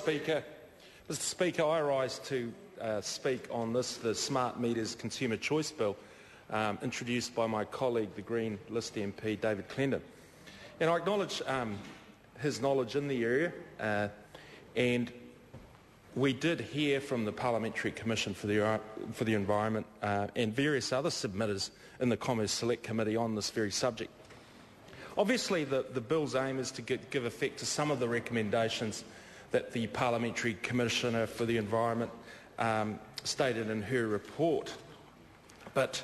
Speaker. Mr Speaker, I rise to speak on the Smart Meters Consumer Choice Bill introduced by my colleague, the Green List MP, David Clendon. And I acknowledge his knowledge in the area, and we did hear from the Parliamentary Commission for the Environment and various other submitters in the Commerce Select Committee on this very subject. Obviously, the bill's aim is to give effect to some of the recommendations that the Parliamentary Commissioner for the Environment stated in her report. But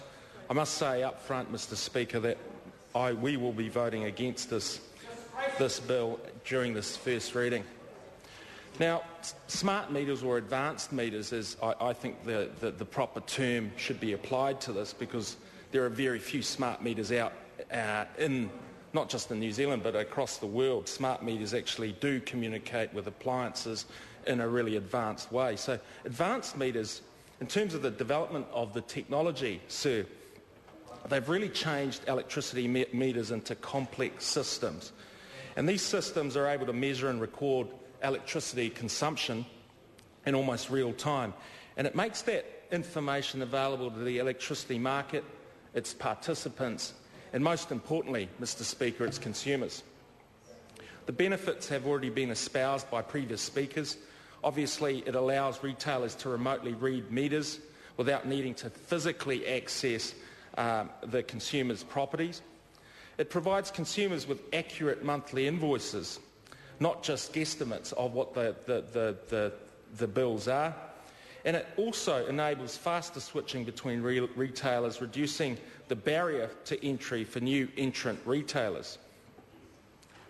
I must say up front, Mr Speaker, that we will be voting against this bill during this first reading. Now, smart meters or advanced meters is, I think, the proper term should be applied to this, because there are very few smart meters out not just in New Zealand but across the world. Smart meters actually do communicate with appliances in a really advanced way. So advanced meters, in terms of the development of the technology, sir, they've really changed electricity meters into complex systems. And these systems are able to measure and record electricity consumption in almost real time. And it makes that information available to the electricity market, its participants, and most importantly, Mr Speaker, its consumers. The benefits have already been espoused by previous speakers. Obviously, it allows retailers to remotely read meters without needing to physically access the consumer's properties. It provides consumers with accurate monthly invoices, not just guesstimates of what the bills are. And it also enables faster switching between retailers, reducing the barrier to entry for new entrant retailers.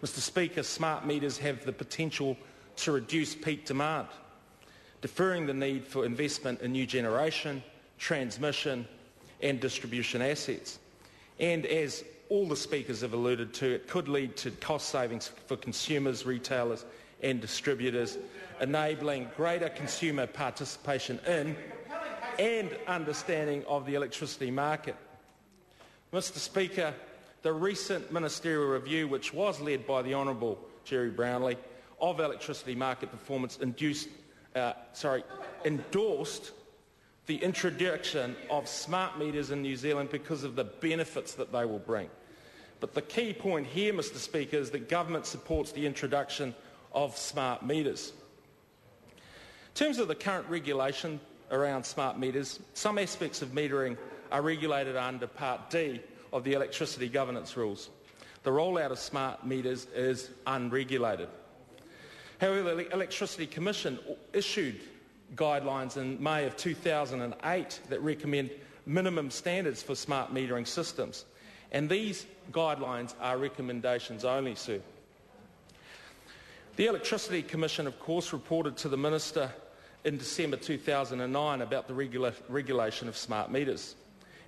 Mr Speaker, smart meters have the potential to reduce peak demand, deferring the need for investment in new generation, transmission and distribution assets. And as all the speakers have alluded to, it could lead to cost savings for consumers, retailers and distributors, enabling greater consumer participation in and understanding of the electricity market. Mr Speaker, the recent ministerial review, which was led by the Honourable Jerry Brownlee, of electricity market performance endorsed the introduction of smart meters in New Zealand because of the benefits that they will bring. But the key point here, Mr Speaker, is that government supports the introduction of smart meters. In terms of the current regulation around smart meters, some aspects of metering are regulated under Part D of the Electricity Governance Rules. The rollout of smart meters is unregulated. However, the Electricity Commission issued guidelines in May of 2008 that recommend minimum standards for smart metering systems. And these guidelines are recommendations only, sir. The Electricity Commission, of course, reported to the Minister in December 2009 about the regulation of smart meters.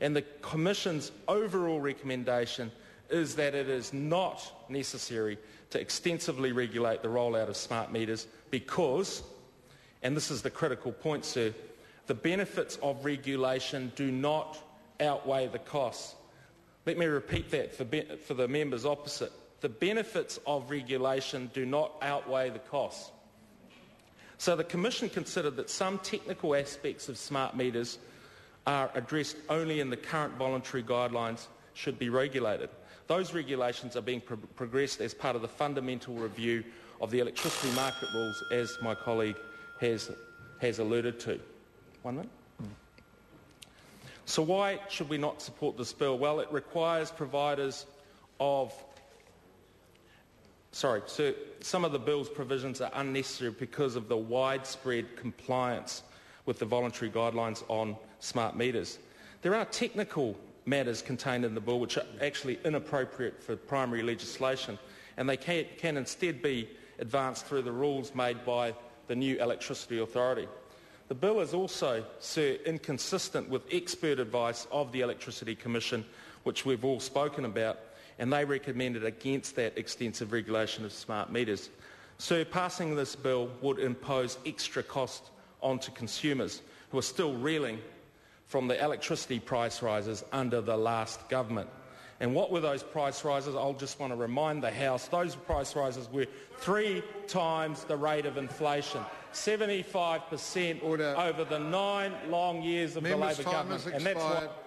And the Commission's overall recommendation is that it is not necessary to extensively regulate the rollout of smart meters because, and this is the critical point, sir, the benefits of regulation do not outweigh the costs. Let me repeat that for the members opposite. The benefits of regulation do not outweigh the costs. So the Commission considered that some technical aspects of smart meters are addressed only in the current voluntary guidelines should be regulated. Those regulations are being progressed as part of the fundamental review of the electricity market rules, as my colleague has alluded to. 1 minute. So why should we not support this bill? Well, it requires providers of... some of the bill's provisions are unnecessary because of the widespread compliance with the voluntary guidelines on smart meters. There are technical matters contained in the bill which are actually inappropriate for primary legislation, and they can instead be advanced through the rules made by the new Electricity Authority. The bill is also, sir, inconsistent with expert advice of the Electricity Commission, which we've all spoken about, and they recommended against that extensive regulation of smart meters. So passing this bill would impose extra cost onto consumers who are still reeling from the electricity price rises under the last government. And what were those price rises? I'll just want to remind the House, those price rises were 3 times the rate of inflation, 75% over the 9 long years of the Labor government. And that's what...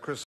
Chris